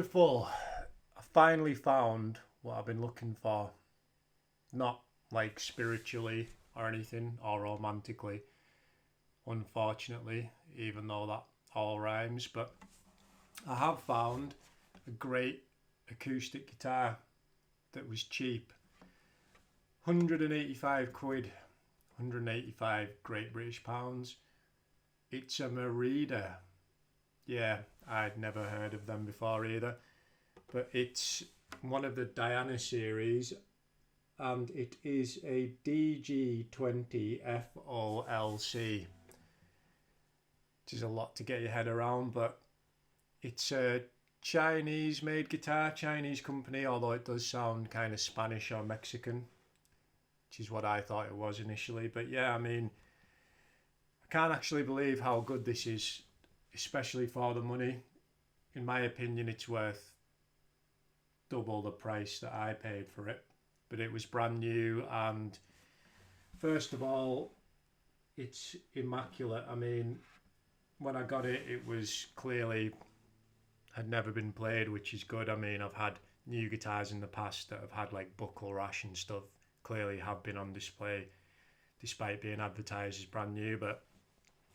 Beautiful. I finally found what I've been looking for. Not like spiritually or anything or romantically, unfortunately, even though that all rhymes, but I have found a great acoustic guitar that was cheap. 185 quid, 185 Great British pounds. It's a Merida. Yeah, I'd never heard of them before either, but it's one of the Diana series and it is a DG-20FOLC, which is a lot to get your head around, but it's a Chinese made guitar, Chinese company, although it does sound kind of Spanish or Mexican, which is what I thought it was initially. But yeah, I mean, I can't actually believe how good this is, especially for the money. In my opinion, it's worth double the price that I paid for it, but it was brand new, and first of all, it's immaculate. I mean, when I got it, it was clearly had never been played, which is good. I mean, I've had new guitars in the past that have had like buckle rash and stuff, clearly have been on display despite being advertised as brand new, but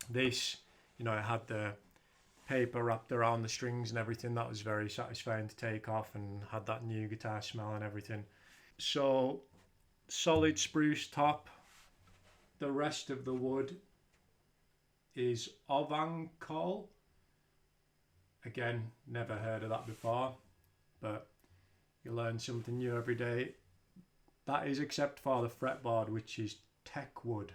this, you know, it had the paper wrapped around the strings and everything. That was very satisfying to take off and had that new guitar smell and everything. So solid spruce top. The rest of the wood is Ovancol. Again, never heard of that before, but you learn something new every day. That is except for the fretboard, which is teak wood,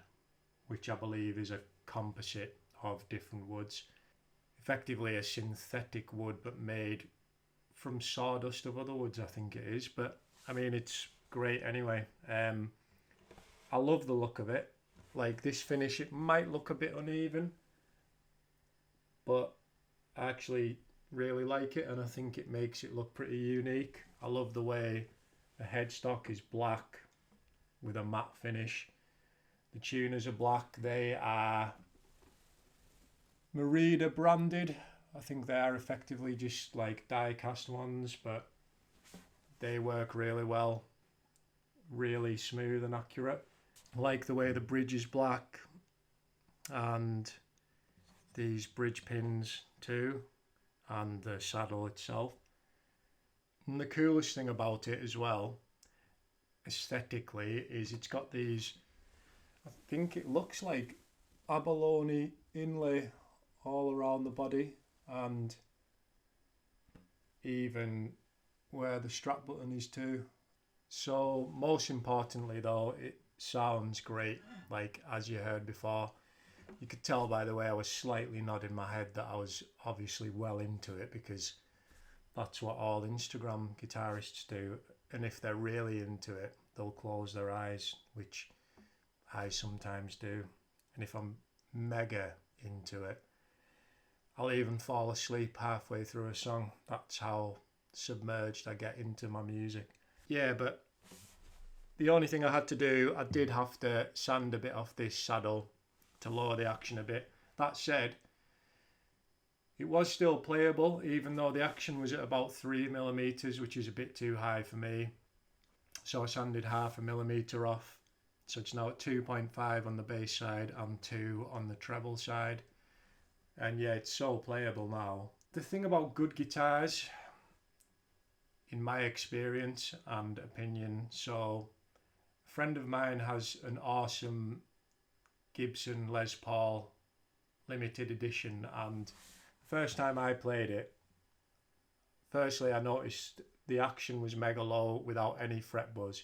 which I believe is a composite of different woods. Effectively a synthetic wood, but made from sawdust of other woods, I think it is. But I mean, it's great anyway. I love the look of it. Like this finish, it might look a bit uneven, but I actually really like it, and I think it makes it look pretty unique. I love the way the headstock is black with a matte finish. The tuners are black. They are Merida branded. I think they are effectively just like die cast ones, but they work really well. Really smooth and accurate. I like the way the bridge is black and these bridge pins too, and the saddle itself. And the coolest thing about it as well, aesthetically, is it's got these, I think it looks like abalone inlay all around the body, and even where the strap button is too. So most importantly though, it sounds great. Like as you heard before, you could tell by the way I was slightly nodding my head that I was obviously well into it, because that's what all Instagram guitarists do, and if they're really into it, they'll close their eyes, which I sometimes do. And if I'm mega into it, I'll even fall asleep halfway through a song. That's how submerged I get into my music. Yeah, but the only thing I had to do, I did have to sand a bit off this saddle to lower the action a bit. That said, it was still playable, even though the action was at about 3mm, which is a bit too high for me. So I sanded 0.5 millimeter off. So it's now at 2.5 on the bass side and 2 on the treble side. And yeah, it's so playable now. The thing about good guitars, in my experience and opinion, so a friend of mine has an awesome Gibson Les Paul limited edition, and first time I played it, firstly I noticed the action was mega low without any fret buzz,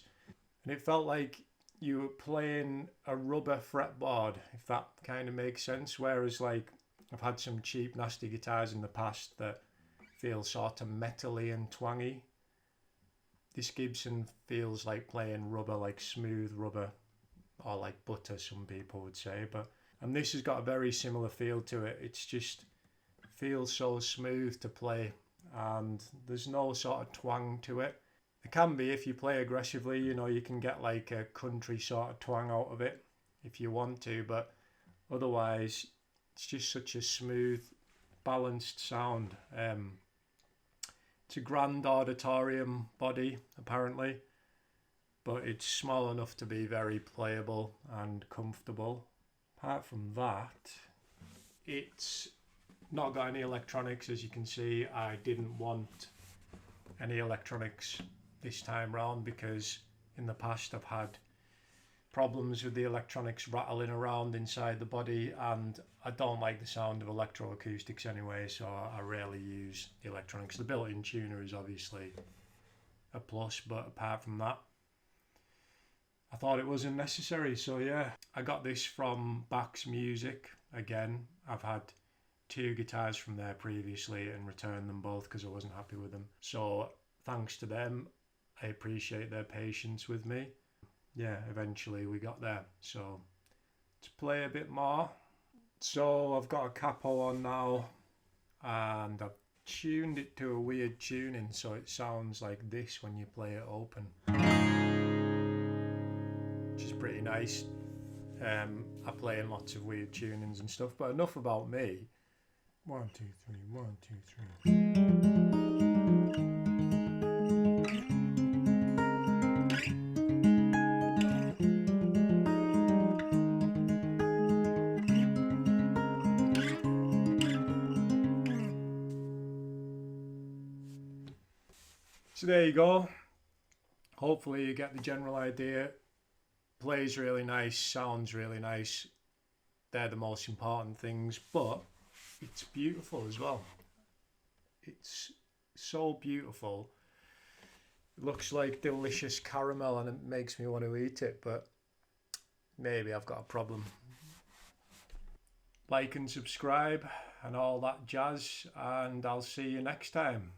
and it felt like you were playing a rubber fretboard, if that kind of makes sense. Whereas like I've had some cheap nasty guitars in the past that feel sort of metally and twangy. This Gibson feels like playing rubber, like smooth rubber, or like butter some people would say. But and this has got a very similar feel to it. It's just feels so smooth to play, and there's no sort of twang to it. It can be if you play aggressively, you know, you can get like a country sort of twang out of it if you want to, but otherwise it's just such a smooth, balanced sound. It's It's a grand auditorium body apparently, but it's small enough to be very playable and comfortable. Apart from that, it's not got any electronics. As you can see, I didn't want any electronics this time round because in the past I've had problems with the electronics rattling around inside the body, and I don't like the sound of electroacoustics anyway, so I rarely use the electronics. The built-in tuner is obviously a plus, but apart from that, I thought it wasn't necessary. So yeah, I got this from Bax Music. Again, I've had 2 guitars from there previously and returned them both because I wasn't happy with them. So thanks to them, I appreciate their patience with me. Yeah, eventually we got there. So to play a bit more. So I've got a capo on now and I've tuned it to a weird tuning so it sounds like this when you play it open, which is pretty nice. I play in lots of weird tunings and stuff, but enough about me. 1, 2, 3, 1, 2, 3. So there you go. Hopefully you get the general idea. Plays really nice, sounds really nice. They're the most important things, but it's beautiful as well. It's so beautiful. It looks like delicious caramel and it makes me want to eat it, but maybe I've got a problem. Like and subscribe and all that jazz, and I'll see you next time.